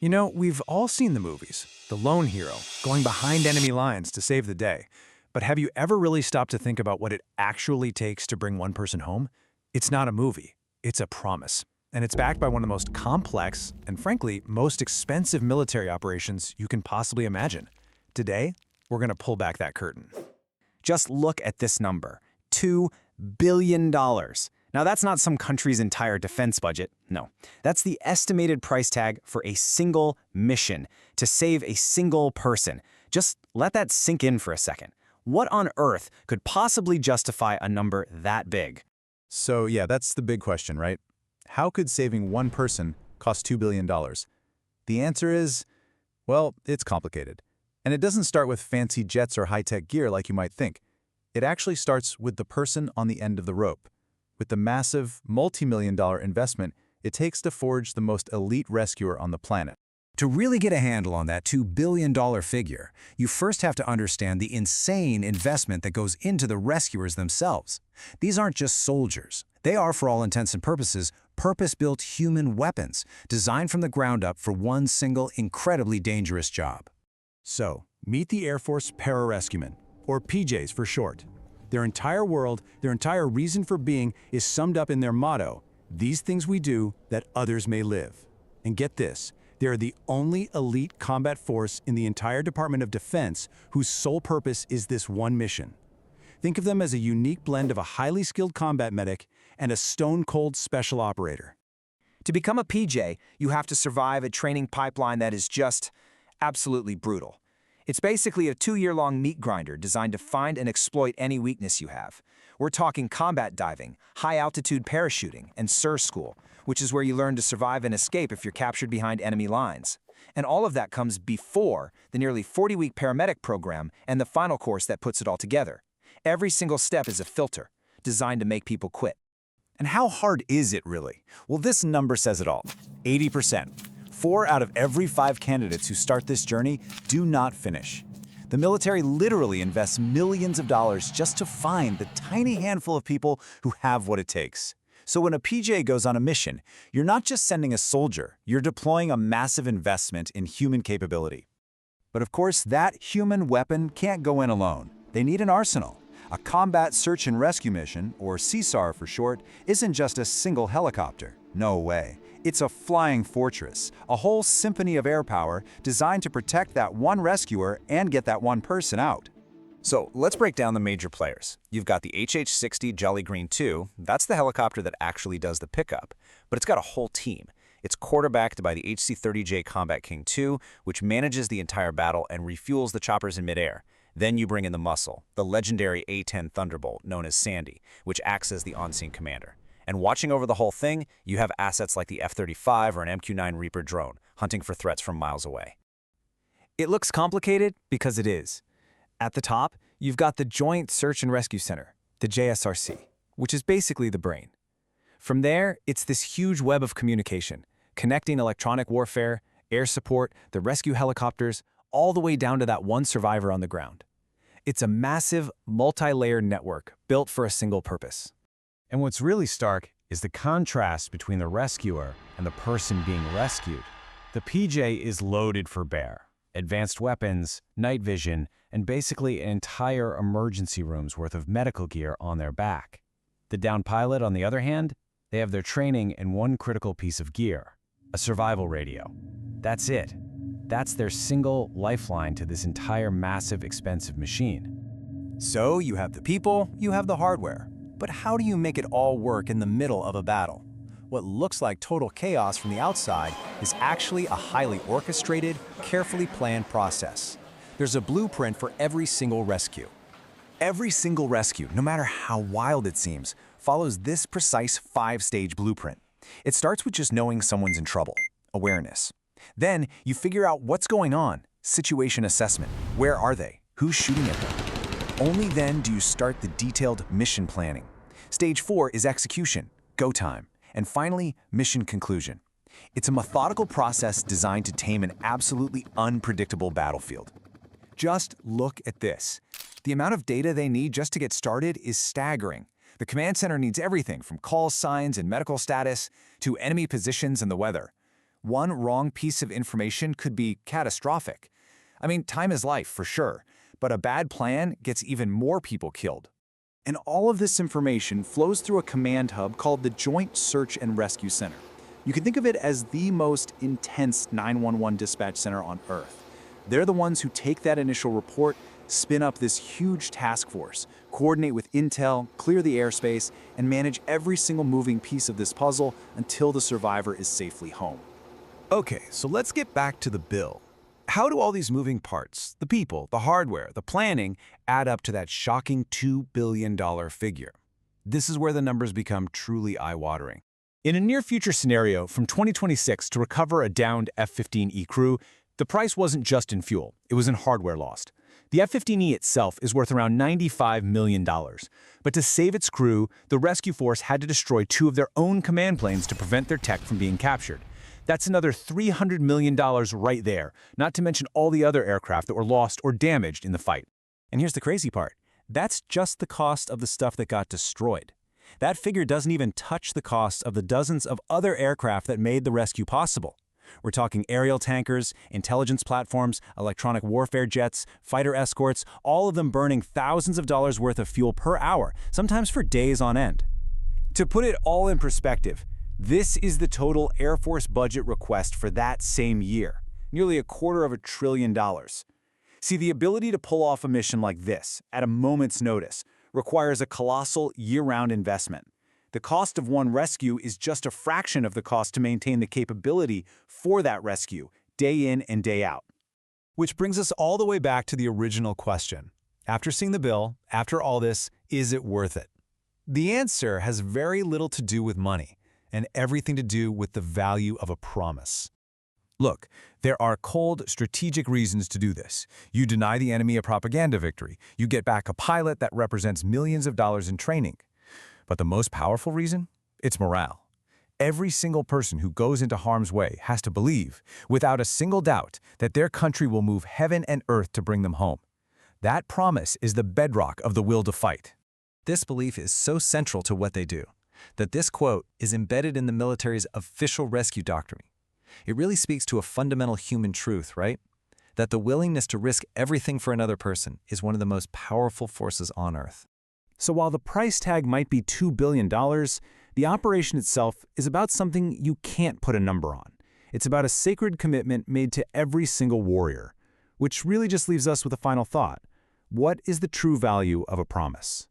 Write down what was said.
You know, we've all seen the movies, the lone hero, going behind enemy lines to save the day. But have you ever really stopped to think about what it actually takes to bring one person home? It's not a movie, it's a promise. And it's backed by one of the most complex and, frankly, most expensive military operations you can possibly imagine. Today, we're going to pull back that curtain. Just look at this number, $2 billion. Now, that's not some country's entire defense budget. No, that's the estimated price tag for a single mission to save a single person. Just let that sink in for a second. What on earth could possibly justify a number that big? So yeah, that's the big question, right? How could saving one person cost $2 billion? The answer is, well, it's complicated. And it doesn't start with fancy jets or high-tech gear like you might think. It actually starts with the person on the end of the rope, with the massive, multi-million-dollar investment it takes to forge the most elite rescuer on the planet. To really get a handle on that $2 billion figure, you first have to understand the insane investment that goes into the rescuers themselves. These aren't just soldiers. They are, for all intents and purposes, purpose-built human weapons, designed from the ground up for one single, incredibly dangerous job. So, meet the Air Force Pararescuemen, or PJs for short. Their entire world, their entire reason for being is summed up in their motto, "These things we do that others may live." And get this, they are the only elite combat force in the entire Department of Defense whose sole purpose is this one mission. Think of them as a unique blend of a highly skilled combat medic and a stone-cold special operator. To become a PJ, you have to survive a training pipeline that is just absolutely brutal. It's basically a 2-year-long meat grinder designed to find and exploit any weakness you have. We're talking combat diving, high-altitude parachuting, and SIR school, which is where you learn to survive and escape if you're captured behind enemy lines. And all of that comes before the nearly 40-week paramedic program and the final course that puts it all together. Every single step is a filter, designed to make people quit. And how hard is it really? Well, this number says it all, 80%. 4 out of every 5 candidates who start this journey do not finish. The military literally invests millions of dollars just to find the tiny handful of people who have what it takes. So when a PJ goes on a mission, you're not just sending a soldier, you're deploying a massive investment in human capability. But of course, that human weapon can't go in alone. They need an arsenal. A combat search and rescue mission, or CSAR for short, isn't just a single helicopter. No way. It's a flying fortress, a whole symphony of air power designed to protect that one rescuer and get that one person out. So let's break down the major players. You've got the HH-60 Jolly Green II. That's the helicopter that actually does the pickup, but it's got a whole team. It's quarterbacked by the HC-30J Combat King II, which manages the entire battle and refuels the choppers in midair. Then you bring in the muscle, the legendary A-10 Thunderbolt, known as Sandy, which acts as the on-scene commander. And watching over the whole thing, you have assets like the F-35 or an MQ-9 Reaper drone, hunting for threats from miles away. It looks complicated because it is. At the top, you've got the Joint Search and Rescue Center, the JSRC, which is basically the brain. From there, it's this huge web of communication, connecting electronic warfare, air support, the rescue helicopters, all the way down to that one survivor on the ground. It's a massive, multi-layered network built for a single purpose. And what's really stark is the contrast between the rescuer and the person being rescued. The PJ is loaded for bear. Advanced weapons, night vision, and basically an entire emergency room's worth of medical gear on their back. The downed pilot, on the other hand, they have their training in one critical piece of gear, a survival radio. That's it. That's their single lifeline to this entire massive, expensive machine. So you have the people, you have the hardware. But how do you make it all work in the middle of a battle? What looks like total chaos from the outside is actually a highly orchestrated, carefully planned process. There's a blueprint for every single rescue. Every single rescue, no matter how wild it seems, follows this precise 5-stage blueprint. It starts with just knowing someone's in trouble, awareness. Then you figure out what's going on, situation assessment. Where are they? Who's shooting at them? Only then do you start the detailed mission planning. Stage 4 is execution, go time, and finally, mission conclusion. It's a methodical process designed to tame an absolutely unpredictable battlefield. Just look at this. The amount of data they need just to get started is staggering. The command center needs everything from call signs and medical status to enemy positions and the weather. One wrong piece of information could be catastrophic. I mean, time is life for sure, but a bad plan gets even more people killed. And all of this information flows through a command hub called the Joint Search and Rescue Center. You can think of it as the most intense 911 dispatch center on Earth. They're the ones who take that initial report, spin up this huge task force, coordinate with intel, clear the airspace, and manage every single moving piece of this puzzle until the survivor is safely home. Okay, so let's get back to the bill. How do all these moving parts, the people, the hardware, the planning, add up to that shocking $2 billion figure? This is where the numbers become truly eye-watering. In a near-future scenario from 2026 to recover a downed F-15E crew, the price wasn't just in fuel, it was in hardware lost. The F-15E itself is worth around $95 million. But to save its crew, the rescue force had to destroy 2 of their own command planes to prevent their tech from being captured. That's another $300 million right there, not to mention all the other aircraft that were lost or damaged in the fight. And here's the crazy part. That's just the cost of the stuff that got destroyed. That figure doesn't even touch the cost of the dozens of other aircraft that made the rescue possible. We're talking aerial tankers, intelligence platforms, electronic warfare jets, fighter escorts, all of them burning thousands of dollars worth of fuel per hour, sometimes for days on end. To put it all in perspective, this is the total Air Force budget request for that same year, nearly $250 billion. See, the ability to pull off a mission like this, at a moment's notice, requires a colossal year-round investment. The cost of one rescue is just a fraction of the cost to maintain the capability for that rescue, day in and day out. Which brings us all the way back to the original question. After seeing the bill, after all this, is it worth it? The answer has very little to do with money, and everything to do with the value of a promise. Look, there are cold, strategic reasons to do this. You deny the enemy a propaganda victory. You get back a pilot that represents millions of dollars in training. But the most powerful reason? It's morale. Every single person who goes into harm's way has to believe, without a single doubt, that their country will move heaven and earth to bring them home. That promise is the bedrock of the will to fight. This belief is so central to what they do, that this quote is embedded in the military's official rescue doctrine. It really speaks to a fundamental human truth, right? That the willingness to risk everything for another person is one of the most powerful forces on Earth. So while the price tag might be $2 billion, the operation itself is about something you can't put a number on. It's about a sacred commitment made to every single warrior, which really just leaves us with a final thought. What is the true value of a promise?